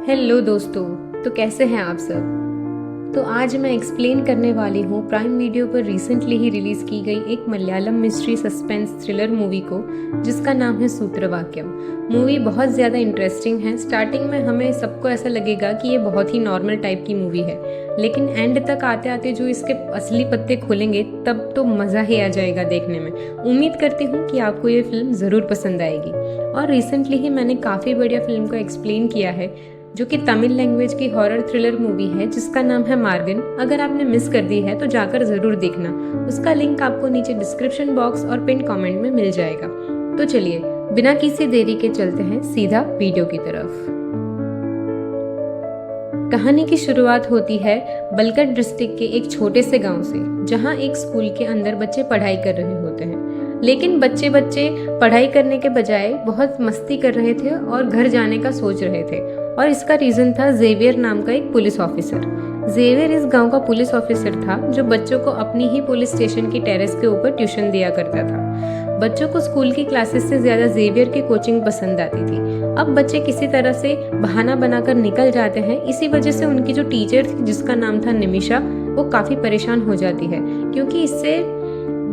Hello दोस्तों। तो कैसे हैं आप सब। तो आज मैं एक्सप्लेन करने वाली हूँ प्राइम वीडियो पर रिसेंटली ही रिलीज़ की गई एक Malayalam mystery suspense thriller movie को, जिसका नाम है सूत्रवाक्यम। मूवी बहुत ज़्यादा इंटरेस्टिंग है। स्टार्टिंग में हमें सबको ऐसा लगेगा कि ये बहुत ही नॉर्मल टाइप की मूवी है, लेकिन एंड तक आते आते जो इसके असली पत्ते खुलेंगे तब तो मज़ा ही आ जाएगा देखने में। उम्मीद करती हूँ कि आपको ये फिल्म ज़रूर पसंद आएगी। और रिसेंटली ही मैंने काफ़ी बढ़िया फिल्म को एक्सप्लेन किया है, जो कि तमिल लैंग्वेज की हॉरर थ्रिलर मूवी है, जिसका नाम है मार्गन। अगर आपने मिस कर दी है तो जाकर ज़रूर देखना। उसका लिंक आपको नीचे डिस्क्रिप्शन बॉक्स और पिन कमेंट में मिल जाएगा। तो चलिए बिना किसी देरी के चलते हैं सीधा वीडियो की तरफ। कहानी की शुरुआत होती है बलकट डिस्ट्रिक्ट के एक छोटे से गांव से, जहां एक स्कूल के अंदर बच्चे पढ़ाई कर रहे होते हैं। लेकिन बच्चे पढ़ाई करने के बजाय बहुत मस्ती कर रहे थे और घर जाने का सोच रहे थे। और इसका रीज़न था जेवियर नाम का एक पुलिस ऑफिसर। जेवियर इस गांव का पुलिस ऑफिसर था, जो बच्चों को अपनी ही पुलिस स्टेशन की टेरेस के ऊपर ट्यूशन दिया करता था। बच्चों को स्कूल की क्लासेस से ज़्यादा जेवियर की कोचिंग पसंद आती थी। अब बच्चे किसी तरह से बहाना बनाकर निकल जाते हैं। इसी वजह से उनकी जो टीचर थी, जिसका नाम था निमिषा, वो काफ़ी परेशान हो जाती है, क्योंकि इससे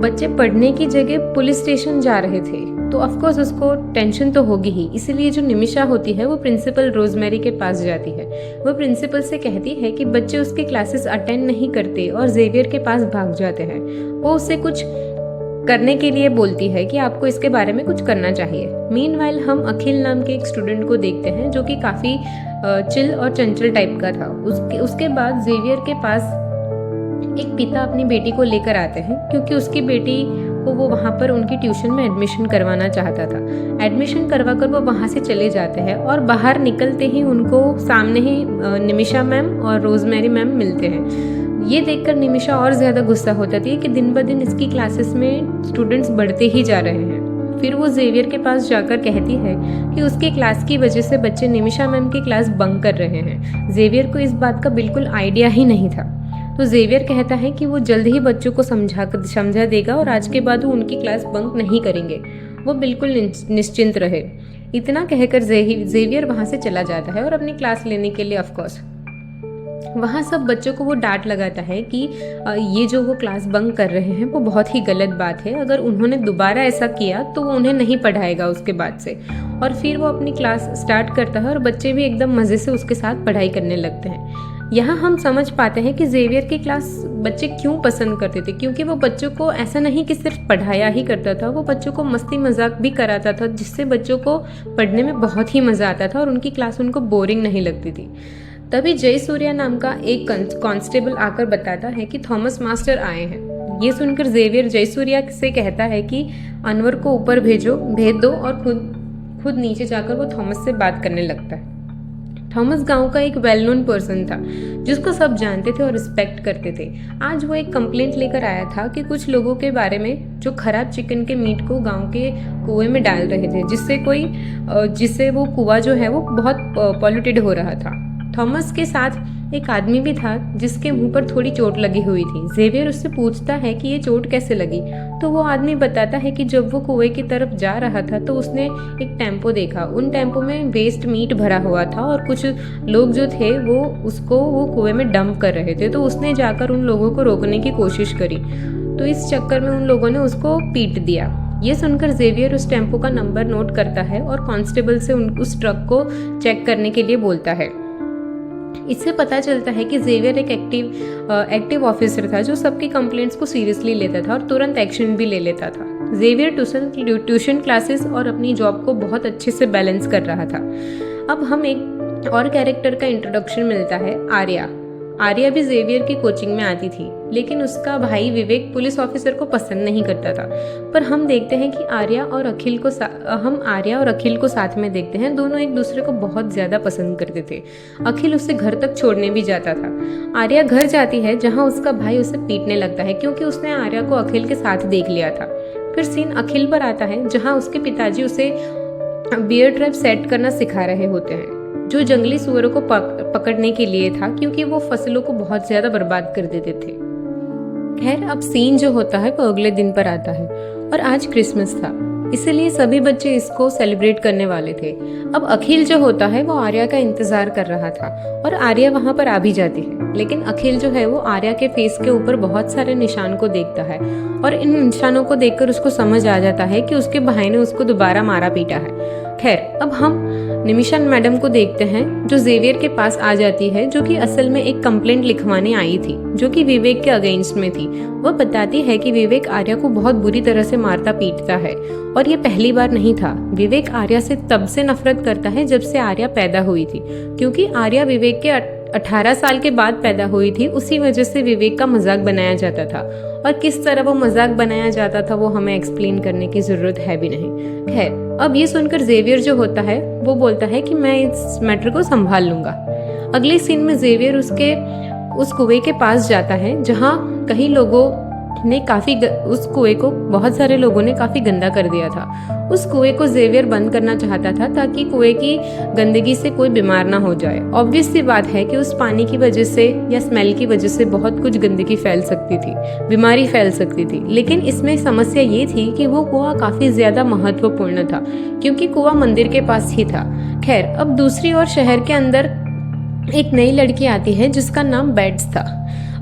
बच्चे पढ़ने की जगह पुलिस स्टेशन जा रहे थे। तो ऑफकोर्स उसको टेंशन तो होगी ही। इसीलिए जो निमिषा होती है वो प्रिंसिपल रोजमेरी के पास जाती है। वो प्रिंसिपल से कहती है कि बच्चे उसके क्लासेस अटेंड नहीं करते और जेवियर के पास भाग जाते हैं। वो उससे कुछ करने के लिए बोलती है कि आपको इसके बारे में कुछ करना चाहिए। मीनवाइल हम अखिल नाम के एक स्टूडेंट को देखते हैं, जो कि काफ़ी चिल और चंचल टाइप का था। उसके बाद जेवियर के पास एक पिता अपनी बेटी को लेकर आते हैं, क्योंकि उसकी बेटी को वो वहाँ पर उनकी ट्यूशन में एडमिशन करवाना चाहता था। एडमिशन करवाकर वो वहाँ से चले जाते हैं और बाहर निकलते ही उनको सामने ही निमिषा मैम और रोजमेरी मैम मिलते हैं। ये देखकर निमिषा और ज़्यादा गुस्सा हो जाती है कि दिन ब दिन इसकी क्लासेस में स्टूडेंट्स बढ़ते ही जा रहे हैं। फिर वो जेवियर के पास जाकर कहती है कि उसकी क्लास की वजह से बच्चे निमिषा मैम की क्लास बंक कर रहे हैं। जेवियर को इस बात का बिल्कुल आइडिया ही नहीं था। तो जेवियर कहता है कि वो जल्द ही बच्चों को समझा देगा और आज के बाद वो उनकी क्लास बंक नहीं करेंगे। वो बिल्कुल निश्चिंत रहे। इतना कहकर जेवियर वहाँ से चला जाता है और अपनी क्लास लेने के लिए ऑफकोर्स वहाँ सब बच्चों को वो डांट लगाता है कि ये जो वो क्लास बंक कर रहे हैं वो बहुत ही गलत बात है। अगर उन्होंने दोबारा ऐसा किया तो वो उन्हें नहीं पढ़ाएगा उसके बाद से। और फिर वो अपनी क्लास स्टार्ट करता है और बच्चे भी एकदम मज़े से उसके साथ पढ़ाई करने लगते हैं। यहाँ हम समझ पाते हैं कि जेवियर की क्लास बच्चे क्यों पसंद करते थे, क्योंकि वो बच्चों को ऐसा नहीं कि सिर्फ पढ़ाया ही करता था, वो बच्चों को मस्ती मजाक भी कराता था, जिससे बच्चों को पढ़ने में बहुत ही मज़ा आता था और उनकी क्लास उनको बोरिंग नहीं लगती थी। तभी जय सूर्या नाम का एक कांस्टेबल आकर बताता है कि थॉमस मास्टर आए हैं। ये सुनकर जेवियर जय सूर्या से कहता है कि अनवर को ऊपर भेज दो और खुद नीचे जाकर वो थॉमस से बात करने लगता है। थॉमस गांव का एक वेल नोन पर्सन था, जिसको सब जानते थे और रिस्पेक्ट करते थे। आज वो एक कंप्लेंट लेकर आया था कि कुछ लोगों के बारे में जो खराब चिकन के मीट को गांव के कुएं में डाल रहे थे, जिससे वो कुआं जो है वो बहुत पॉल्यूटेड हो रहा था। थॉमस के साथ एक आदमी भी था, जिसके मुंह पर थोड़ी चोट लगी हुई थी। जेवियर उससे पूछता है कि ये चोट कैसे लगी, तो वो आदमी बताता है कि जब वो कुएं की तरफ जा रहा था तो उसने एक टेम्पो देखा। उन टेम्पो में वेस्ट मीट भरा हुआ था और कुछ लोग जो थे वो कुएं में डंप कर रहे थे। तो उसने जाकर उन लोगों को रोकने की कोशिश करी, तो इस चक्कर में उन लोगों ने उसको पीट दिया। ये सुनकर जेवियर उस टेम्पो का नंबर नोट करता है और कांस्टेबल से उस ट्रक को चेक करने के लिए बोलता है। इससे पता चलता है कि जेवियर एक एक्टिव ऑफिसर था, जो सबकी कंप्लेंट्स को सीरियसली लेता था और तुरंत एक्शन भी ले लेता था। जेवियर ट्यूशन क्लासेस और अपनी जॉब को बहुत अच्छे से बैलेंस कर रहा था। अब हम एक और कैरेक्टर का इंट्रोडक्शन मिलता है, आर्या। आर्या भी जेवियर की कोचिंग में आती थी, लेकिन उसका भाई विवेक पुलिस ऑफिसर को पसंद नहीं करता था। पर हम देखते हैं कि आर्या और अखिल को साथ में देखते हैं। दोनों एक दूसरे को बहुत ज़्यादा पसंद करते थे। अखिल उसे घर तक छोड़ने भी जाता था। आर्या घर जाती है, जहाँ उसका भाई उसे पीटने लगता है, क्योंकि उसने आर्या को अखिल के साथ देख लिया था। फिर सीन अखिल पर आता है, जहाँ उसके पिताजी उसे बियर ट्रैप सेट करना सिखा रहे होते हैं, जो जंगली सुअरों को पकड़ने के लिए था, क्योंकि वो फसलों को बहुत ज़्यादा बर्बाद कर देते थे। खैर, अब सीन जो होता है वो अगले दिन पर आता है और आज क्रिसमस था। इसलिए सभी बच्चे इसको सेलिब्रेट करने वाले थे। अब अखिल जो होता है वो आर्या का इंतजार कर रहा था और आर्या वहां पर आ भी जाती है, लेकिन अखिल जो है वो आर्या के फेस के ऊपर बहुत सारे निशान को देखता है और इन निशानों को देखकर उसको समझ आ जाता है कि उसके भाई ने उसको दोबारा मारा पीटा है। खैर, अब हम निमिषा मैडम को देखते हैं जो जेवियर के पास आ जाती है, जो कि असल में एक कंप्लेंट लिखवाने आई थी जो कि विवेक के अगेंस्ट में थी। वो बताती है कि विवेक आर्या को बहुत बुरी तरह से मारता पीटता है और ये पहली बार नहीं था। विवेक आर्या से तब से नफरत करता है जब से आर्या पैदा हुई थी, क्योंकि आर्या विवेक के 18 साल के बाद पैदा हुई थी। उसी वजह से विवेक का मजाक बनाया जाता था और किस तरह वो मजाक बनाया जाता था वो हमें एक्सप्लेन करने की जरूरत है भी नहीं। खैर, अब ये सुनकर जेवियर जो होता है वो बोलता है कि मैं इस मैटर को संभाल लूंगा। अगले सीन में जेवियर उस कुएं के पास जाता है जहाँ कई लोगों ने उस कुएं को बहुत सारे लोगों ने काफी गंदा कर दिया था। उस कुएं को जेवियर बंद करना चाहता था ताकि कुएं की गंदगी से कोई बीमार ना हो जाए। ऑब्वियस सी बात है कि उस पानी की वजह से या स्मेल की वजह से बहुत कुछ गंदगी फैल सकती थी, बीमारी फैल सकती थी। लेकिन इसमें समस्या ये थी कि वो कुआं काफी ज्यादा महत्वपूर्ण था क्योंकि कुआं मंदिर के पास ही था। खैर, अब दूसरी ओर शहर के अंदर एक नई लड़की आती है जिसका नाम बेट्स था।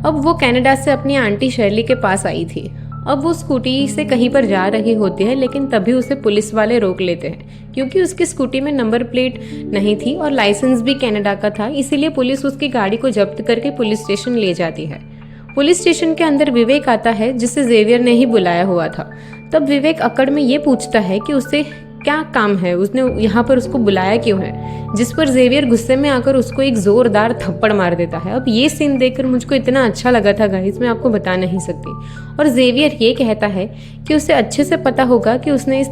अब वो कनाडा से अपनी आंटी शर्ली के पास आई थी। अब वो स्कूटी से कहीं पर जा रही होती है, लेकिन तभी उसे पुलिस वाले रोक लेते हैं क्योंकि उसकी स्कूटी में नंबर प्लेट नहीं थी और लाइसेंस भी कनाडा का था। इसीलिए पुलिस उसकी गाड़ी को जब्त करके पुलिस स्टेशन ले जाती है। पुलिस स्टेशन के अंदर विवेक आता है जिसे जेवियर ने ही बुलाया हुआ था। तब विवेक अकड़ में ये पूछता है कि उसे क्या काम है, उसने यहाँ पर उसको बुलाया क्यों है, जिस पर जेवियर गुस्से में आकर उसको एक जोरदार थप्पड़ मार देता है। अब ये सीन देखकर मुझको इतना अच्छा लगा था गाइस, मैं आपको बता नहीं सकती। और जेवियर ये कहता है कि उसे अच्छे से पता होगा कि उसने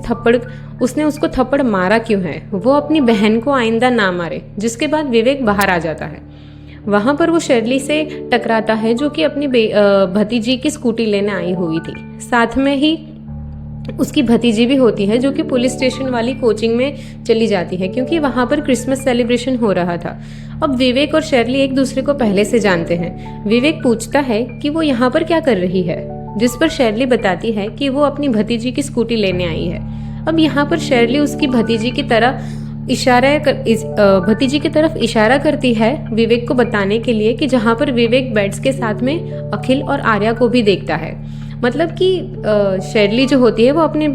उसको थप्पड़ मारा क्यों है, वो अपनी बहन को आइंदा ना मारे। जिसके बाद विवेक बाहर आ जाता है। वहां पर वो शर्ली से टकराता है जो कि अपनी भतीजी की स्कूटी लेने आई हुई थी। साथ में ही उसकी भतीजी भी होती है जो कि पुलिस स्टेशन वाली कोचिंग में चली जाती है क्योंकि वहां पर क्रिसमस सेलिब्रेशन हो रहा था। अब विवेक और शर्ली एक दूसरे को पहले से जानते हैं। विवेक पूछता है कि वो यहाँ पर क्या कर रही है, जिस पर शर्ली बताती है कि वो अपनी भतीजी की स्कूटी लेने आई है। अब यहाँ पर शर्ली उसकी भतीजी की तरफ इशारा करती है विवेक को बताने के लिए कि जहाँ पर विवेक बेट्स के साथ में अखिल और आर्या को भी देखता है। मतलब कि शर्ली जो होती है वो अपने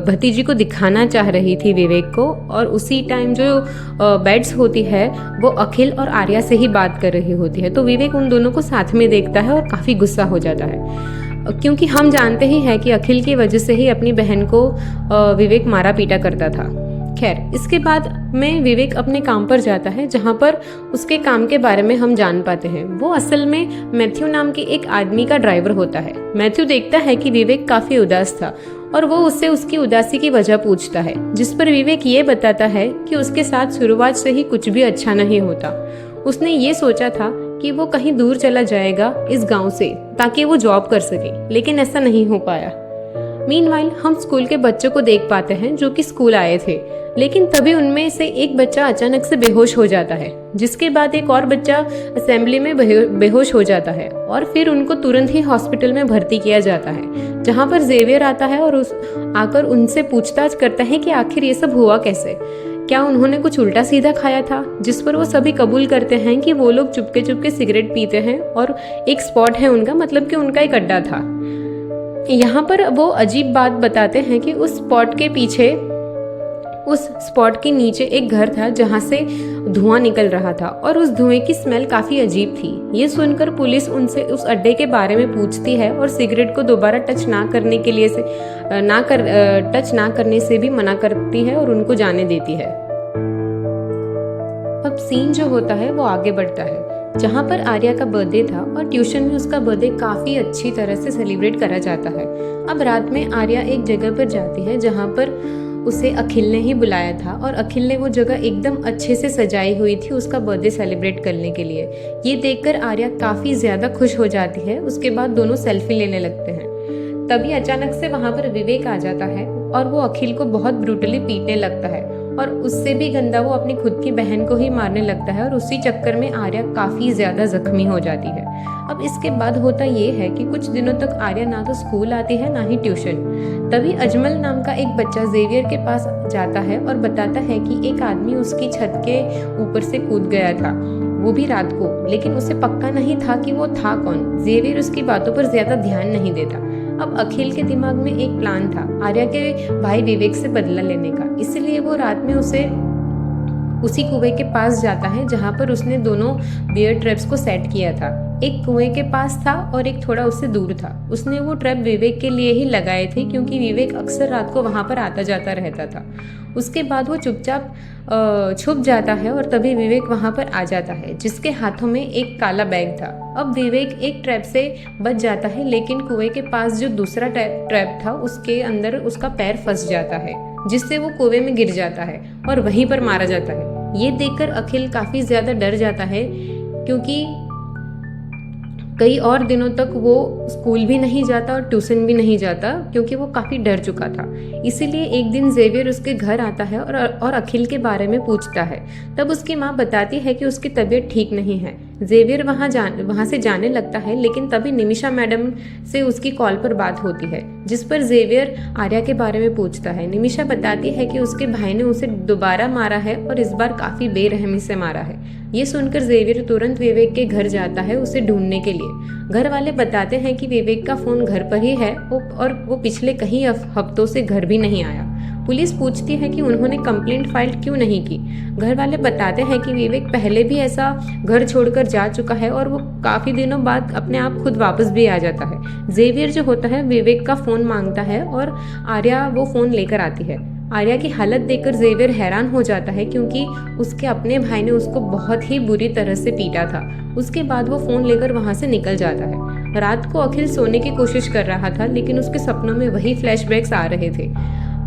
भतीजी को दिखाना चाह रही थी विवेक को, और उसी टाइम जो बेट्स होती है वो अखिल और आर्या से ही बात कर रही होती है। तो विवेक उन दोनों को साथ में देखता है और काफ़ी गुस्सा हो जाता है क्योंकि हम जानते ही हैं कि अखिल की वजह से ही अपनी बहन को विवेक मारा पीटा करता था। खैर, इसके बाद में विवेक अपने काम पर जाता है जहाँ पर उसके काम के बारे में हम जान पाते हैं। वो असल में मैथ्यू नाम के एक आदमी का ड्राइवर होता है। मैथ्यू देखता है कि विवेक काफी उदास था और वो उससे उसकी उदासी की वजह पूछता है, जिस पर विवेक ये बताता है कि उसके साथ शुरुआत से ही कुछ भी अच्छा नहीं होता। उसने ये सोचा था कि वो कहीं दूर चला जाएगा इस गांव से ताकि वो जॉब कर सके, लेकिन ऐसा नहीं हो पाया। मीनवाइल हम स्कूल के बच्चों को देख पाते हैं जो कि स्कूल आए थे, लेकिन तभी उनमें से एक बच्चा अचानक से बेहोश हो जाता है, जिसके बाद एक और बच्चा असेंबली में बेहोश हो जाता है और फिर उनको तुरंत ही हॉस्पिटल में भर्ती किया जाता है, जहां पर जेवियर आता है और आकर उनसे पूछताछ करता है कि आखिर ये सब हुआ कैसे, क्या उन्होंने कुछ उल्टा सीधा खाया था। जिस पर वो सभी कबूल करते हैं कि वो लोग चुपके चुपके सिगरेट पीते हैं और एक स्पॉट है उनका, मतलब कि उनका एक अड्डा था। यहाँ पर वो अजीब बात बताते हैं कि उस स्पॉट के नीचे एक घर था जहाँ से धुआं निकल रहा था और उस धुएं की स्मेल काफी अजीब थी। ये सुनकर पुलिस उनसे उस अड्डे के बारे में पूछती है और सिगरेट को दोबारा टच ना करने से भी मना करती है और उनको जाने देती है। अब सीन जो होता है वो आगे बढ़ता है जहाँ पर आर्या का बर्थडे था और ट्यूशन में उसका बर्थडे काफी अच्छी तरह से सेलिब्रेट करा जाता है। अब रात में आर्या एक जगह पर जाती है जहाँ पर उसे अखिल ने ही बुलाया था और अखिल ने वो जगह एकदम अच्छे से सजाई हुई थी उसका बर्थडे सेलिब्रेट करने के लिए। ये देखकर आर्या काफी ज्यादा खुश हो जाती है। उसके बाद दोनों सेल्फी लेने लगते हैं। तभी अचानक से वहां पर विवेक आ जाता है और वो अखिल को बहुत ब्रूटली पीटने लगता है और उससे भी गंदा वो अपनी खुद की बहन को ही मारने लगता है और उसी चक्कर में आर्या काफ़ी ज़्यादा जख्मी हो जाती है। अब इसके बाद होता ये है कि कुछ दिनों तक आर्या ना तो स्कूल आती है ना ही ट्यूशन। तभी अजमल नाम का एक बच्चा जेवियर के पास जाता है और बताता है कि एक आदमी उसकी छत के ऊपर से कूद गया था, वो भी रात को, लेकिन उसे पक्का नहीं था कि वो था कौन। जेवियर उसकी बातों पर ज्यादा ध्यान नहीं देता। अब अखिल के दिमाग में एक प्लान था आर्या के भाई विवेक से बदला लेने का, इसलिए वो रात में उसी कुएं के पास जाता है जहां पर उसने दोनों बियर ट्रैप्स को सेट किया था। एक कुएं के पास था और एक थोड़ा उससे दूर था। उसने वो ट्रैप विवेक के लिए ही लगाए थे क्योंकि विवेक अक्सर रात को वहां पर आता जाता रहता था। उसके बाद वो चुपचाप छुप जाता है और तभी विवेक वहां पर आ जाता है जिसके हाथों में एक काला बैग था। अब विवेक एक ट्रैप से बच जाता है, लेकिन कुएं के पास जो दूसरा ट्रैप था उसके अंदर उसका पैर फंस जाता है जिससे वो कुएं में गिर जाता है और वहीं पर मारा जाता है। ये देखकर अखिल काफी ज्यादा डर जाता है क्योंकि कई और दिनों तक वो स्कूल भी नहीं जाता और ट्यूशन भी नहीं जाता क्योंकि वो काफ़ी डर चुका था। इसीलिए एक दिन जेवियर उसके घर आता है और अखिल के बारे में पूछता है। तब उसकी माँ बताती है कि उसकी तबीयत ठीक नहीं है। जेवियर वहाँ से जाने लगता है, लेकिन तभी निमिषा मैडम से उसकी कॉल पर बात होती है जिस पर जेवियर आर्या के बारे में पूछता है। निमिषा बताती है कि उसके भाई ने उसे दोबारा मारा है और इस बार काफ़ी बेरहमी से मारा है। ये सुनकर जेवियर तुरंत विवेक के घर जाता है उसे ढूंढने के लिए। घर वाले बताते हैं कि विवेक का फोन घर पर ही है और वो पिछले कई हफ्तों से घर भी नहीं आया। पुलिस पूछती है कि उन्होंने कंप्लेंट फाइल क्यों नहीं की। घर वाले बताते हैं कि विवेक पहले भी ऐसा घर छोड़कर जा चुका है और वो काफी दिनों बाद अपने आप खुद वापस भी आ जाता है। जेवियर जो होता है विवेक का फोन मांगता है और आर्या वो फोन लेकर आती है। आर्या की हालत देखकर जेवियर हैरान हो जाता है क्योंकि उसके अपने भाई ने उसको बहुत ही बुरी तरह से पीटा था। उसके बाद वो फोन लेकर वहां से निकल जाता है। रात को अखिल सोने की कोशिश कर रहा था, लेकिन उसके सपनों में वही फ्लैशबैक्स आ रहे थे।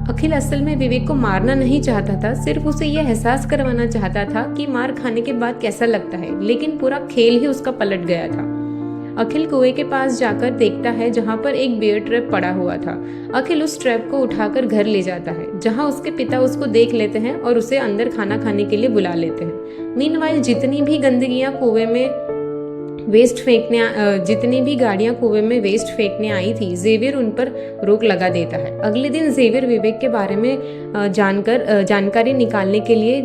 अखिल असल में विवेक को मारना नहीं चाहता था, सिर्फ उसे यह एहसास करवाना चाहता था कि मार खाने के बाद कैसा लगता है, लेकिन पूरा खेल ही उसका पलट गया था। अखिल कुएं के पास जाकर देखता है जहां पर एक बियर ट्रैप पड़ा हुआ था। अखिल उस ट्रैप को उठाकर घर ले जाता है जहां उसके पिता उसको देख लेते हैं और उसे अंदर खाना खाने के लिए बुला लेते हैं। मीनवाइल जितनी भी गाड़ियां कुएं में वेस्ट फेंकने आई थी, जेवियर उन पर रोक लगा देता है। अगले दिन जेवियर विवेक के बारे में जानकारी निकालने के लिए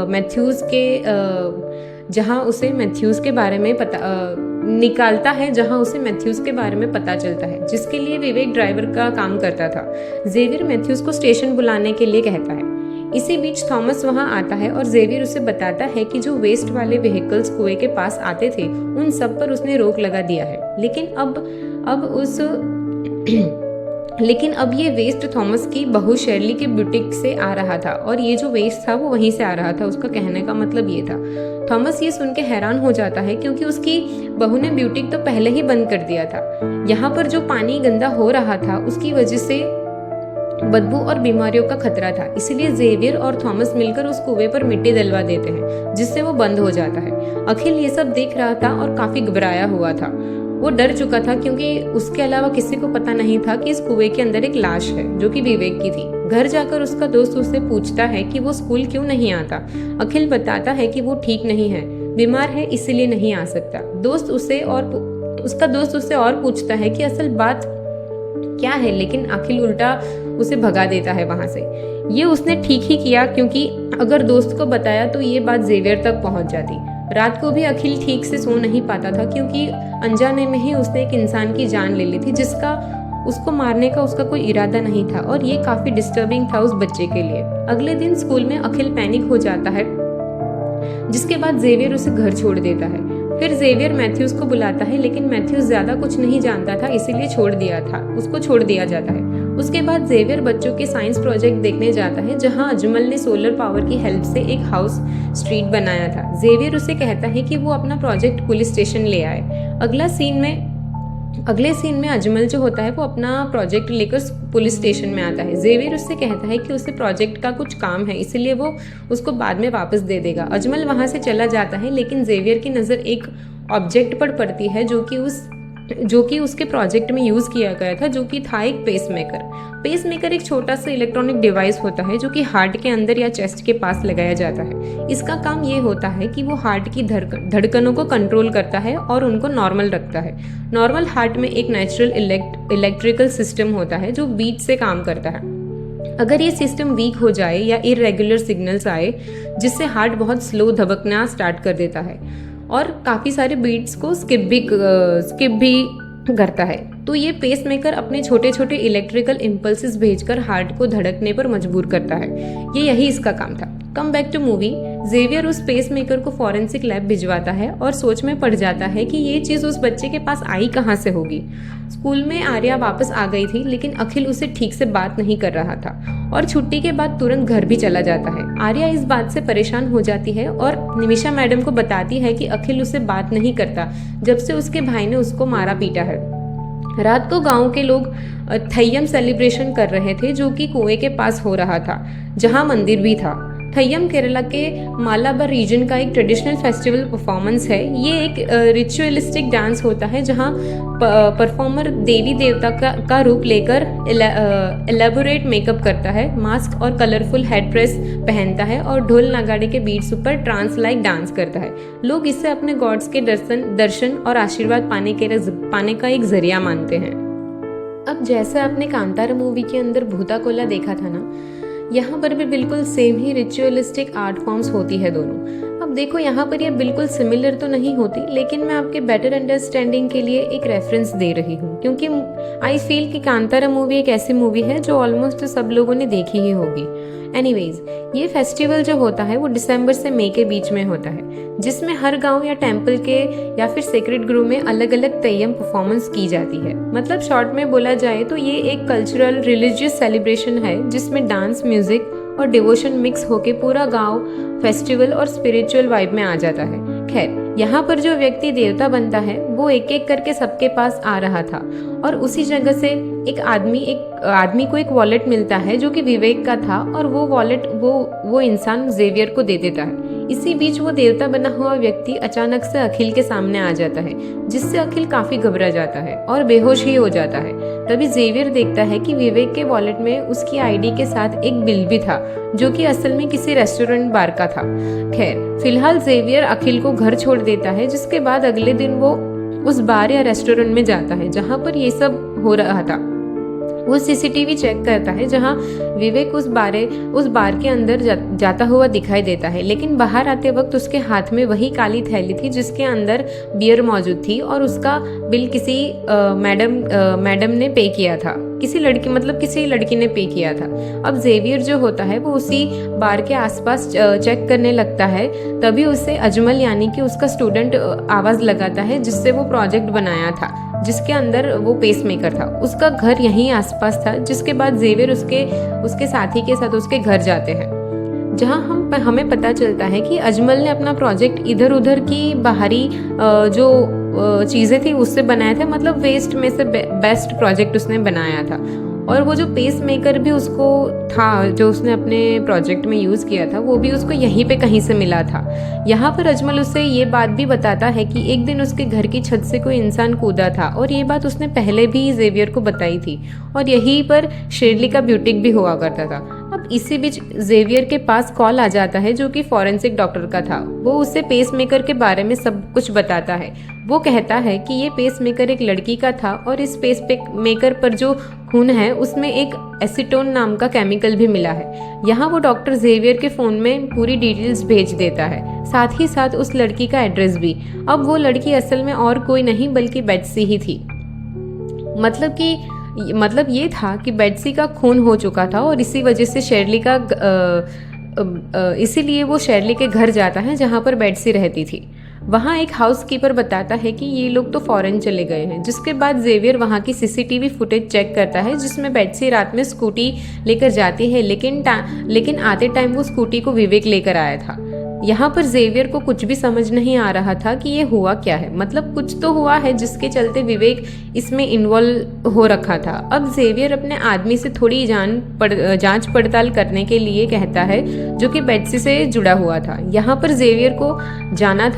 मैथ्यूज के बारे में पता चलता है, जिसके लिए विवेक ड्राइवर का काम करता था। जेवियर मैथ्यूज को स्टेशन बुलाने के लिए कहता है। इसी बीच थॉमस वहां आता है और जेवियर उसे बताता है कि जो वेस्ट वाले व्हीकल्स कुएं के पास आते थे उन सब पर उसने रोक लगा दिया है। लेकिन अब ये वेस्ट थॉमस की बहू शर्ली के बुटीक से आ रहा था और ये जो वेस्ट था वो वहीं से आ रहा था। उसका कहने का मतलब ये था। थॉमस ये सुन के हैरान हो जाता है क्योंकि उसकी बहू ने ब्यूटिक तो पहले ही बंद कर दिया था। यहाँ पर जो पानी गंदा हो रहा था उसकी वजह से बदबू और बीमारियों का खतरा था, इसीलिए जेवियर और थॉमस मिलकर उस कुएं पर मिट्टी डलवा देते हैं जिससे वो बंद हो जाता है। अखिल ये सब देख रहा था और काफी घबराया हुआ था। वो डर चुका था क्योंकि उसके अलावा किसी को पता नहीं था कि इस कुएं के अंदर एक लाश है जो कि विवेक की थी। घर जाकर उसका दोस्त उससे पूछता है कि वो स्कूल क्यों नहीं आता। अखिल बताता है कि वो ठीक नहीं है, बीमार है, इसीलिए नहीं आ सकता। उसका दोस्त उससे और पूछता है कि असल बात क्या है, लेकिन अखिल उल्टा उसे भगा देता है वहां से। ये उसने ठीक ही किया क्योंकि अगर दोस्त को बताया तो ये बात जेवियर तक पहुंच जाती। रात को भी अखिल ठीक से सो नहीं पाता था क्योंकि अनजाने में ही उसने एक इंसान की जान ले ली थी जिसका उसको मारने का उसका कोई इरादा नहीं था और ये काफी डिस्टर्बिंग था उस बच्चे के लिए। अगले दिन स्कूल में अखिल पैनिक हो जाता है, जिसके बाद जेवियर उसे घर छोड़ देता है। फिर जेवियर मैथ्यूज को बुलाता है, लेकिन मैथ्यूज ज्यादा कुछ नहीं जानता था, इसीलिए उसको छोड़ दिया जाता है। उसके बाद जेवियर बच्चों के साइंस प्रोजेक्ट देखने जाता है जहां अजमल ने सोलर पावर की हेल्प से एक हाउस स्ट्रीट बनाया था। जेवियर उसे कहता है कि वो अपना प्रोजेक्ट पुलिस स्टेशन ले आए। अगले सीन में अजमल जो होता है वो अपना प्रोजेक्ट लेकर पुलिस स्टेशन में आता है। जेवियर उससे कहता है कि उसे प्रोजेक्ट का कुछ काम है, इसलिए वो उसको बाद में वापस दे देगा। अजमल वहां से चला जाता है, लेकिन जेवियर की नजर एक ऑब्जेक्ट पर पड़ती है जो कि उस जो कि उसके प्रोजेक्ट में यूज़ किया गया था, जो कि था एक पेसमेकर। पेसमेकर एक छोटा सा इलेक्ट्रॉनिक डिवाइस होता है जो कि हार्ट के अंदर या चेस्ट के पास लगाया जाता है। इसका काम ये होता है कि वो हार्ट की धड़कनों को कंट्रोल करता है और उनको नॉर्मल रखता है। नॉर्मल हार्ट में एक नेचुरल इलेक्ट्रिकल सिस्टम होता है जो बीट से काम करता है। अगर ये सिस्टम वीक हो जाए या इरेगुलर सिग्नल्स आए जिससे हार्ट बहुत स्लो धड़कना स्टार्ट कर देता है और काफ़ी सारे बीट्स को स्किप भी करता है, तो ये पेसमेकर अपने छोटे छोटे इलेक्ट्रिकल इम्पल्सेस भेजकर हार्ट को धड़कने पर मजबूर करता है। यही इसका काम था। Come back to movie. Xavier उस पेसमेकर को फॉरेंसिक लैब भिजवाता है और सोच में पड़ जाता है कि ये चीज़ उस बच्चे के पास आई कहाँ से होगी। स्कूल में आर्या वापस आ गई थी, लेकिन अखिल उसे ठीक से बात नहीं कर रहा था और छुट्टी के बाद तुरंत घर भी चला जाता है। आर्या इस बात से परेशान हो जाती है और निमिषा मैडम को बताती है कि अखिल उससे बात नहीं करता जब से उसके भाई ने उसको मारा पीटा है। रात को गांव के लोग थय्यम सेलिब्रेशन कर रहे थे, जो कि कुएं के पास हो रहा था, जहां मंदिर भी था। थय्यम केरला के मालाबार रीजन का एक ट्रेडिशनल फेस्टिवल परफॉर्मेंस है। ये एक रिचुअलिस्टिक डांस होता है जहां परफॉर्मर देवी देवता का रूप लेकर एलेबोरेट मेकअप करता है, मास्क और कलरफुल हेड ड्रेस पहनता है और ढोल नगाड़े के बीट्स पर ट्रांस लाइक डांस करता है। लोग इसे अपने गॉड्स के दर्शन और आशीर्वाद पाने का एक जरिया मानते हैं। अब जैसे आपने कांतारा मूवी के अंदर भूता कोला देखा था ना, यहाँ पर भी बिल्कुल सेम ही रिचुअलिस्टिक आर्ट फॉर्म्स होती है दोनों। अब देखो यहाँ पर ये बिल्कुल सिमिलर तो नहीं होती, लेकिन मैं आपके बेटर अंडरस्टैंडिंग के लिए एक रेफरेंस दे रही हूँ, क्योंकि आई फील कि कांतारा मूवी एक ऐसी मूवी है जो ऑलमोस्ट सब लोगों ने देखी ही होगी। एनीवेज, ये फेस्टिवल जो होता है वो दिसंबर से मई के बीच में होता है, जिसमें हर गांव या टेम्पल के या फिर सेक्रेड ग्रुप में अलग अलग तेयम परफॉर्मेंस की जाती है। मतलब शॉर्ट में बोला जाए तो ये एक कल्चरल रिलीजियस सेलिब्रेशन है जिसमें डांस, म्यूजिक और डिवोशन मिक्स होके पूरा गांव फेस्टिवल और स्पिरिचुअल वाइब में आ जाता है। खैर, यहाँ पर जो व्यक्ति देवता बनता है वो एक एक करके सबके पास आ रहा था और उसी जगह से एक आदमी को एक वॉलेट मिलता है जो कि विवेक का था, और वो वॉलेट वो इंसान जेवियर को दे देता है। इसी बीच वो देवता बना हुआ व्यक्ति अचानक से अखिल के सामने आ जाता है, जिससे अखिल काफी घबरा जाता है और बेहोश ही हो जाता है। तभी जेवियर देखता है कि विवेक के वॉलेट में उसकी आईडी के साथ एक बिल भी था, जो कि असल में किसी रेस्टोरेंट बार का था। खैर, फिलहाल जेवियर अखिल को घर छोड़ देता है, जिसके बाद अगले दिन वो उस बार या रेस्टोरेंट में जाता है जहाँ पर ये सब हो रहा था। वो सीसीटीवी चेक करता है जहां विवेक उस बार के अंदर जाता हुआ दिखाई देता है, लेकिन बाहर आते वक्त उसके हाथ में वही काली थैली थी जिसके अंदर बियर मौजूद थी और उसका बिल किसी मैडम ने पे किया था। किसी लड़की ने पे किया था। अब जेवियर जो होता है वो उसी बार के आसपास चेक करने लगता है। तभी उसे अजमल यानी कि उसका स्टूडेंट आवाज लगाता है, जिससे वो प्रोजेक्ट बनाया था जिसके अंदर वो पेसमेकर था। उसका घर यहीं आसपास था, जिसके बाद जेवियर उसके साथी के साथ उसके घर जाते हैं, जहां हमें पता चलता है कि अजमल ने अपना प्रोजेक्ट इधर उधर की बाहरी जो चीज़ें थी उससे बनाया था। मतलब वेस्ट में से बेस्ट प्रोजेक्ट उसने बनाया था। और वो जो पेस मेकर भी उसको था, जो उसने अपने प्रोजेक्ट में यूज़ किया था, वो भी उसको यहीं पे कहीं से मिला था। यहाँ पर अजमल उससे ये बात भी बताता है कि एक दिन उसके घर की छत से कोई इंसान कूदा था, और ये बात उसने पहले भी जेवियर को बताई थी, और यहीं पर शेरली का ब्यूटिक भी हुआ करता था। अब इसी बीच जेवियर के पास कॉल आ जाता है, जो कि फॉरेंसिक डॉक्टर का था। वो उसे पेस मेकर के बारे में सब कुछ बताता है। वो कहता है कि ये पेस मेकर एक लड़की का था, और इस पेस मेकर पर जो खून है उसमें एक एसीटोन नाम का केमिकल भी मिला है। यहाँ वो डॉक्टर जेवियर के फ़ोन में पूरी डिटेल्स भेज देता है, साथ ही साथ उस लड़की का एड्रेस भी। अब वो लड़की असल में और कोई नहीं बल्कि बेट्सी ही थी। मतलब ये था कि बेट्सी का खून हो चुका था, और इसी वजह से इसीलिए वो शेरली के घर जाता है जहाँ पर बेट्सी रहती थी। वहाँ एक हाउसकीपर बताता है कि ये लोग तो फॉरेन चले गए हैं, जिसके बाद जेवियर वहाँ की सीसीटीवी फुटेज चेक करता है, जिसमें बेट्सी रात में स्कूटी लेकर जाती है, लेकिन आते टाइम वो स्कूटी को विवेक लेकर आया था। यहाँ पर जेवियर को कुछ भी समझ नहीं आ रहा था कि ये हुआ क्या है। मतलब कुछ तो हुआ है जिसके चलते विवेक इसमें इन्वॉल्व हो रखा था। अब जेवियर अपने आदमी से थोड़ी जांच पड़ताल करने के लिए कहता है, जो कि बेट्सी से जुड़ा हुआ था। यहाँ पर जेवियर को जानना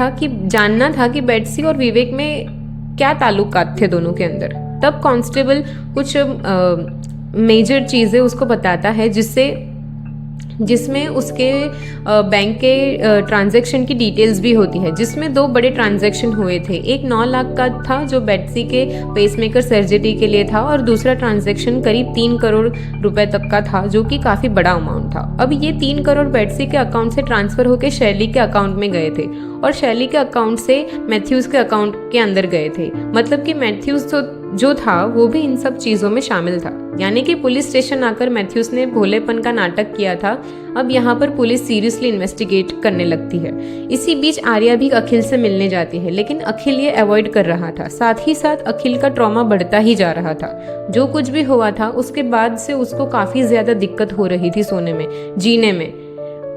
था कि बेट्सी और विवेक में क्या ताल्लुकात थे दोनों के अंदर। तब कांस्टेबल कुछ मेजर चीज़ें उसको बताता है जिसमें उसके बैंक के ट्रांजैक्शन की डिटेल्स भी होती है, जिसमें 2 बड़े ट्रांजैक्शन हुए थे। एक 9 लाख का था जो बेट्सी के पेसमेकर सर्जरी के लिए था, और दूसरा ट्रांजैक्शन करीब 3 करोड़ रुपए तक का था, जो कि काफ़ी बड़ा अमाउंट था। अब ये 3 करोड़ बेट्सी के अकाउंट से ट्रांसफ़र होकर शैली के अकाउंट में गए थे, और शैली के अकाउंट से मैथ्यूज़ के अकाउंट के अंदर गए थे। मतलब कि मैथ्यूज़ जो था वो भी इन सब चीज़ों में शामिल था। यानी कि पुलिस स्टेशन आकर मैथ्यूज़ ने भोलेपन का नाटक किया था। अब यहाँ पर पुलिस सीरियसली इन्वेस्टिगेट करने लगती है। इसी बीच आर्या भी अखिल से मिलने जाती है, लेकिन अखिल ये अवॉइड कर रहा था। साथ ही साथ अखिल का ट्रॉमा बढ़ता ही जा रहा था। जो कुछ भी हुआ था उसके बाद से उसको काफ़ी ज़्यादा दिक्कत हो रही थी सोने में, जीने में।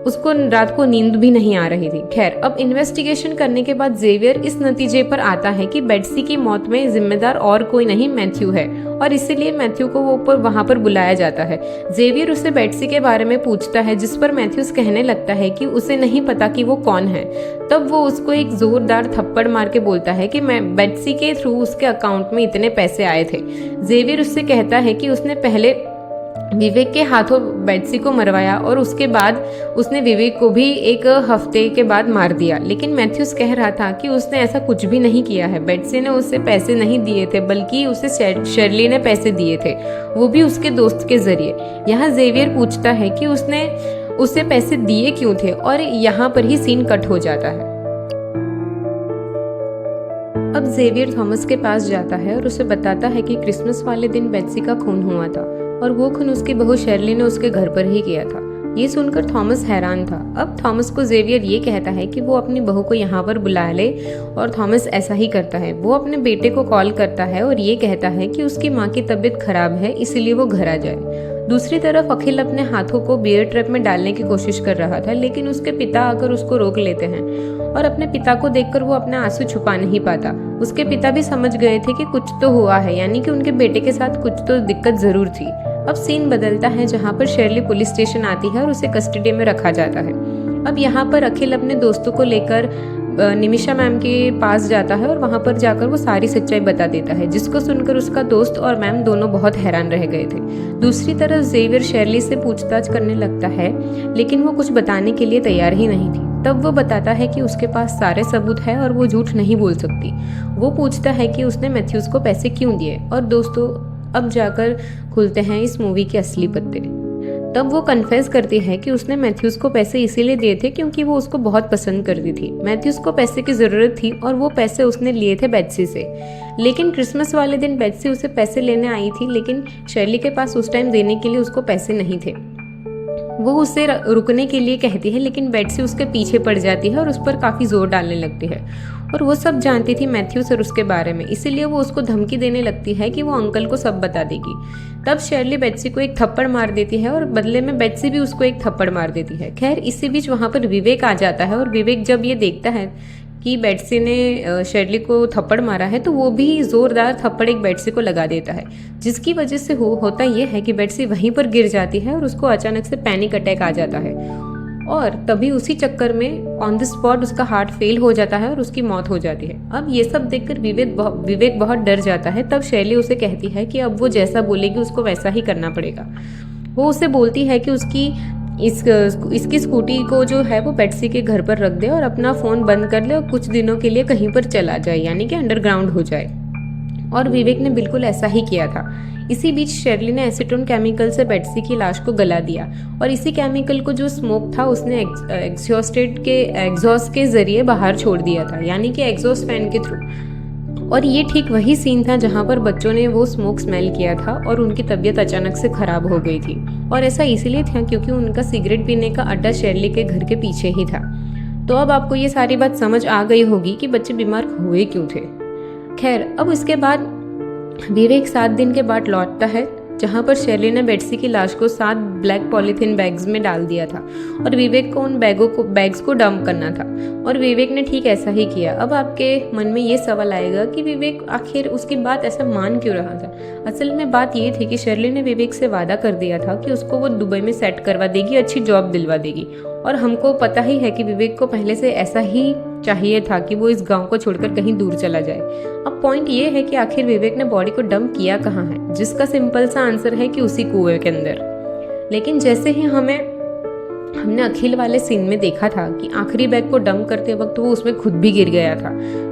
उसको रात को नींद भी नहीं आ रही थी। खैर, अब इन्वेस्टिगेशन करने के बाद जेवियर इस नतीजे पर आता है कि बेट्सी की मौत में जिम्मेदार और कोई नहीं मैथ्यू है, और इसीलिए मैथ्यू को वहाँ पर बुलाया जाता है। जेवियर उससे बेट्सी के बारे में पूछता है, जिस पर मैथ्यूज कहने लगता है कि उसे नहीं पता कि वो कौन है। तब वो उसको एक जोरदार थप्पड़ मार के बोलता है कि मैं बेट्सी के थ्रू उसके अकाउंट में इतने पैसे आए थे। जेवियर उससे कहता है कि उसने पहले विवेक के हाथों बेट्सी को मरवाया, और उसके बाद उसने विवेक को भी एक हफ्ते के बाद मार दिया। लेकिन मैथ्यूज कह रहा था कि उसने ऐसा कुछ भी नहीं किया है। बेट्सी ने उसे पैसे नहीं दिए थे, बल्कि उसे शर्ली ने पैसे दिए थे, वो भी उसके दोस्त के जरिए। यहाँ जेवियर पूछता है कि उसने उसे पैसे दिए क्यों थे, और यहाँ पर ही सीन कट हो जाता है। अब जेवियर थॉमस के पास जाता है और उसे बताता है कि क्रिसमस वाले दिन बेट्सी का खून हुआ था, और वो खून उसकी बहू शर्ली ने उसके घर पर ही किया था। ये सुनकर थॉमस हैरान था। अब थॉमस को जेवियर ये कहता है कि वो अपनी बहू को यहाँ पर बुला ले, और थॉमस ऐसा ही करता है। वो अपने बेटे को कॉल करता है और ये कहता है कि उसकी माँ की तबीयत खराब है, इसीलिए वो घर आ जाए। दूसरी तरफ अखिल अपने हाथों को बियर ट्रैप में डालने की कोशिश कर रहा था, लेकिन उसके पिता आकर उसको रोक लेते हैं, और अपने पिता को देखकर वो अपने आंसू छुपा नहीं पाता। उसके पिता भी समझ गए थे कि कुछ तो हुआ है, यानी कि उनके बेटे के साथ कुछ तो दिक्कत जरूर थी। अब सीन बदलता है, जहाँ पर शर्ली पुलिस स्टेशन आती है और उसे कस्टडी में रखा जाता है। अब यहाँ पर अखिल अपने दोस्तों को लेकर निमिषा मैम के पास जाता है, और वहाँ पर जाकर वो सारी सच्चाई बता देता है, जिसको सुनकर उसका दोस्त और मैम दोनों बहुत हैरान रह गए थे। दूसरी तरफ जेवियर शर्ली से पूछताछ करने लगता है, लेकिन वो कुछ बताने के लिए तैयार ही नहीं थी। तब वो बताता है कि उसके पास सारे सबूत है और वो झूठ नहीं बोल सकती। वो पूछता है कि उसने मैथ्यूज को पैसे क्यों दिए, और दोस्तों अब जाकर खुलते हैं इस मूवी के असली पत्ते। तब वो कन्फेस करती है कि उसने मैथ्यूज को पैसे इसीलिए दिए थे क्योंकि वो उसको बहुत पसंद करती थी। मैथ्यूज को पैसे की ज़रूरत थी, और वो पैसे उसने लिए थे बेट्सी से। लेकिन क्रिसमस वाले दिन बेट्सी उसे पैसे लेने आई थी, लेकिन शर्ली के पास उस टाइम देने के लिए उसको पैसे नहीं थे। वो उससे रुकने के लिए कहती है, लेकिन बेट्सी उसके पीछे पड़ जाती है और उस पर काफ़ी जोर डालने लगती है। और वो सब जानती थी मैथ्यूज और उसके बारे में, इसीलिए वो उसको धमकी देने लगती है कि वो अंकल को सब बता देगी। तब शर्ली बेट्सी को एक थप्पड़ मार देती है, और बदले में बेट्सी भी उसको एक थप्पड़ मार देती है। खैर, इसी बीच वहाँ पर विवेक आ जाता है, और विवेक जब ये देखता है कि बेट्सी ने शर्ली को थप्पड़ मारा है, तो वो भी जोरदार थप्पड़ एक बेट्सी को लगा देता है, जिसकी वजह से होता ये है कि बेट्सी वहीं पर गिर जाती है और उसको अचानक से पैनिक अटैक आ जाता है, और तभी उसी चक्कर में ऑन द स्पॉट उसका हार्ट फेल हो जाता है और उसकी मौत हो जाती है। अब ये सब देखकर विवेक बहुत डर जाता है। तब शर्ली उसे कहती है कि अब वो जैसा बोलेगी उसको वैसा ही करना पड़ेगा। वो उसे बोलती है कि इसकी स्कूटी को जो है वो बेट्सी के घर पर रख दे और अपना फ़ोन बंद कर ले और कुछ दिनों के लिए कहीं पर चला जाए, यानी कि अंडरग्राउंड हो जाए। और विवेक ने बिल्कुल ऐसा ही किया था। इसी बीच शर्ली ने एसीटोन केमिकल से बेट्सी की लाश को गला दिया, और इसी केमिकल को जो स्मोक था उसने एग्जॉस्ट के जरिए बाहर छोड़ दिया था, यानी कि एग्जॉस्ट फैन के थ्रू। और ये ठीक वही सीन था जहाँ पर बच्चों ने वो स्मोक स्मेल किया था और उनकी तबीयत अचानक से खराब हो गई थी। और ऐसा इसलिए था क्योंकि उनका सिगरेट पीने का अड्डा शर्ली के घर के पीछे ही था। तो अब आपको ये सारी बात समझ आ गई होगी कि बच्चे बीमार हुए क्यों थे। खैर, अब इसके बाद विवेक 7 दिन के बाद लौटता है, जहाँ पर शर्ली ने बेट्सी की लाश को 7 ब्लैक पॉलीथीन बैग्स में डाल दिया था, और विवेक को उन बैग्स को डंप करना था, और विवेक ने ठीक ऐसा ही किया। अब आपके मन में ये सवाल आएगा कि विवेक आखिर उसकी बात ऐसा मान क्यों रहा था। असल में बात ये थी कि शर्ली ने विवेक से वादा कर दिया था कि उसको वो दुबई में सेट करवा देगी, अच्छी जॉब दिलवा देगी, और हमको पता ही है कि विवेक को पहले से ऐसा ही चाहिए था कि वो इस गांव को छोड़कर कहीं दूर चला जाए। अब पॉइंट ये है कि आखिर विवेक ने बॉडी को डंप किया कहाँ है, जिसका सिंपल सा आंसर है कि उसी कुएं के अंदर। लेकिन जैसे ही हमने अखिल वाले सीन में देखा था कि आखिरी बैग को डंप करते वक्त वो उसमें खुद भी गिर गया था,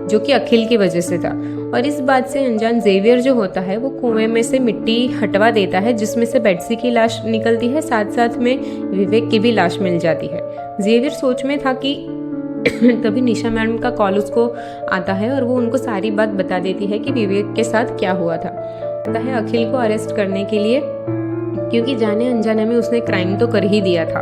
जो कि अखिल की वजह से था। और इस बात से अनजान जेवियर जो होता है वो कुएं में से मिट्टी हटवा देता है, जिसमें से बेट्सी की लाश निकलती है, साथ साथ में विवेक की भी लाश मिल जाती है। जेवियर सोच में था कि तभी निशा मैडम का कॉल उसको आता है और वो उनको सारी बात बता देती है कि विवेक के साथ क्या हुआ था। आता है अखिल को अरेस्ट करने के लिए, क्योंकि जाने अनजाने में उसने क्राइम तो कर ही दिया था।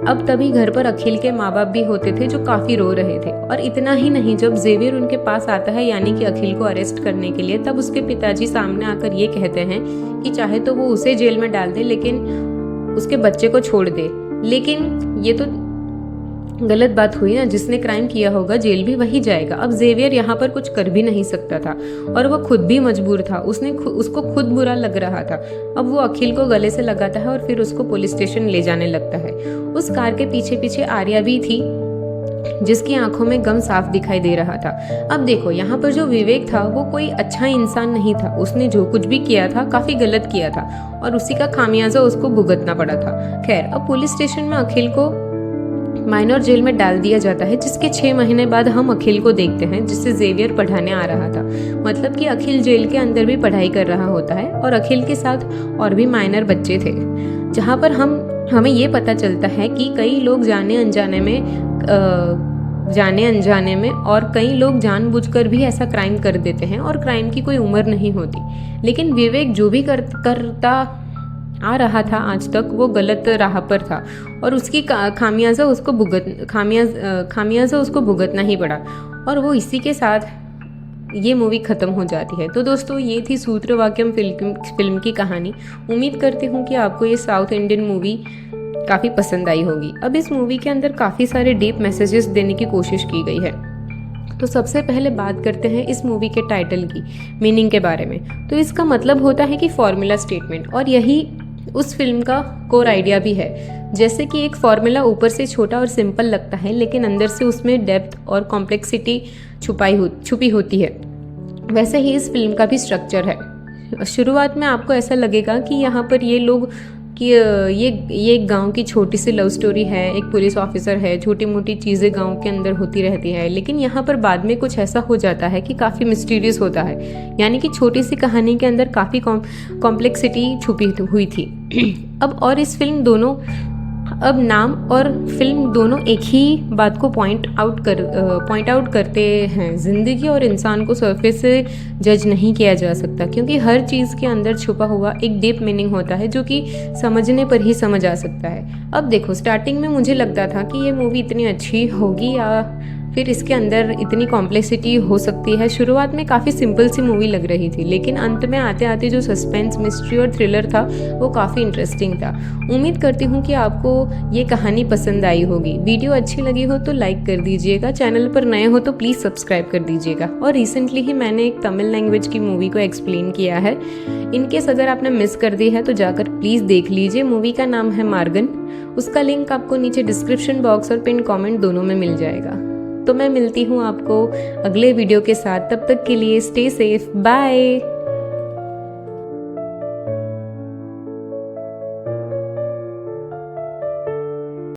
अब तभी घर पर अखिल के माँ बाप भी होते थे जो काफ़ी रो रहे थे। और इतना ही नहीं, जब जेवियर उनके पास आता है यानी कि अखिल को अरेस्ट करने के लिए, तब उसके पिताजी सामने आकर ये कहते हैं कि चाहे तो वो उसे जेल में डाल दे लेकिन उसके बच्चे को छोड़ दे। लेकिन ये तो गलत बात हुई ना, जिसने क्राइम किया होगा जेल भी वही जाएगा। अब जेवियर यहाँ पर कुछ कर भी नहीं सकता था और वो खुद भी मजबूर था, उसको खुद बुरा लग रहा था। अब वो अखिल को गले से लगाता है और फिर उसको पुलिस स्टेशन ले जाने लगता है। उस कार के पीछे पीछे आर्या भी थी, जिसकी आंखों में गम साफ दिखाई दे रहा था। अब देखो, यहाँ पर जो विवेक था वो कोई अच्छा इंसान नहीं था। उसने जो कुछ भी किया था काफी गलत किया था और उसी का खामियाजा उसको भुगतना पड़ा था। खैर, अब पुलिस स्टेशन में अखिल को माइनर जेल में डाल दिया जाता है, जिसके 6 महीने बाद हम अखिल को देखते हैं, जिससे जेवियर पढ़ाने आ रहा था। मतलब कि अखिल जेल के अंदर भी पढ़ाई कर रहा होता है और अखिल के साथ और भी माइनर बच्चे थे, जहाँ पर हमें ये पता चलता है कि कई लोग जाने अनजाने में और कई लोग जानबूझकर भी ऐसा क्राइम कर देते हैं और क्राइम की कोई उम्र नहीं होती। लेकिन विवेक जो भी करता आ रहा था आज तक, वो गलत राह पर था और उसकी खामियाजा उसको भुगतना ही पड़ा। और वो इसी के साथ ये मूवी ख़त्म हो जाती है। तो दोस्तों, ये थी सूत्रवाक्यम फिल्म की कहानी। उम्मीद करती हूँ कि आपको ये साउथ इंडियन मूवी काफ़ी पसंद आई होगी। अब इस मूवी के अंदर काफ़ी सारे डीप मैसेजेस देने की कोशिश की गई है। तो सबसे पहले बात करते हैं इस मूवी के टाइटल की मीनिंग के बारे में। तो इसका मतलब होता है कि फॉर्मूला स्टेटमेंट, और यही उस फिल्म का कोर आइडिया भी है। जैसे कि एक फॉर्मूला ऊपर से छोटा और सिंपल लगता है, लेकिन अंदर से उसमें डेप्थ और कॉम्प्लेक्सिटी छुपी होती है, वैसे ही इस फिल्म का भी स्ट्रक्चर है। शुरुआत में आपको ऐसा लगेगा कि यहाँ पर ये एक गांव की छोटी सी लव स्टोरी है, एक पुलिस ऑफिसर है, छोटी मोटी चीज़ें गांव के अंदर होती रहती है। लेकिन यहाँ पर बाद में कुछ ऐसा हो जाता है कि काफ़ी मिस्टीरियस होता है, यानी कि छोटी सी कहानी के अंदर काफ़ी कॉम्प्लेक्सिटी छुपी हुई थी। अब नाम और फिल्म दोनों एक ही बात को पॉइंट आउट करते हैं। जिंदगी और इंसान को सरफेस से जज नहीं किया जा सकता, क्योंकि हर चीज़ के अंदर छुपा हुआ एक डीप मीनिंग होता है, जो कि समझने पर ही समझ आ सकता है। अब देखो, स्टार्टिंग में मुझे लगता था कि ये मूवी इतनी अच्छी होगी या फिर इसके अंदर इतनी कॉम्प्लेक्सिटी हो सकती है। शुरुआत में काफ़ी सिंपल सी मूवी लग रही थी, लेकिन अंत में आते आते जो सस्पेंस, मिस्ट्री और थ्रिलर था वो काफ़ी इंटरेस्टिंग था। उम्मीद करती हूँ कि आपको ये कहानी पसंद आई होगी। वीडियो अच्छी लगी हो तो लाइक कर दीजिएगा, चैनल पर नए हो तो प्लीज़ सब्सक्राइब कर दीजिएगा। और रिसेंटली ही मैंने एक तमिल लैंग्वेज की मूवी को एक्सप्लेन किया है। इनकेस अगर आपने मिस कर दी है तो जाकर प्लीज़ देख लीजिए। मूवी का नाम है मार्गन। उसका लिंक आपको नीचे डिस्क्रिप्शन बॉक्स और पिन कमेंट दोनों में मिल जाएगा। तो मैं मिलती हूँ आपको अगले वीडियो के साथ। तब तक के लिए स्टे सेफ, बाय।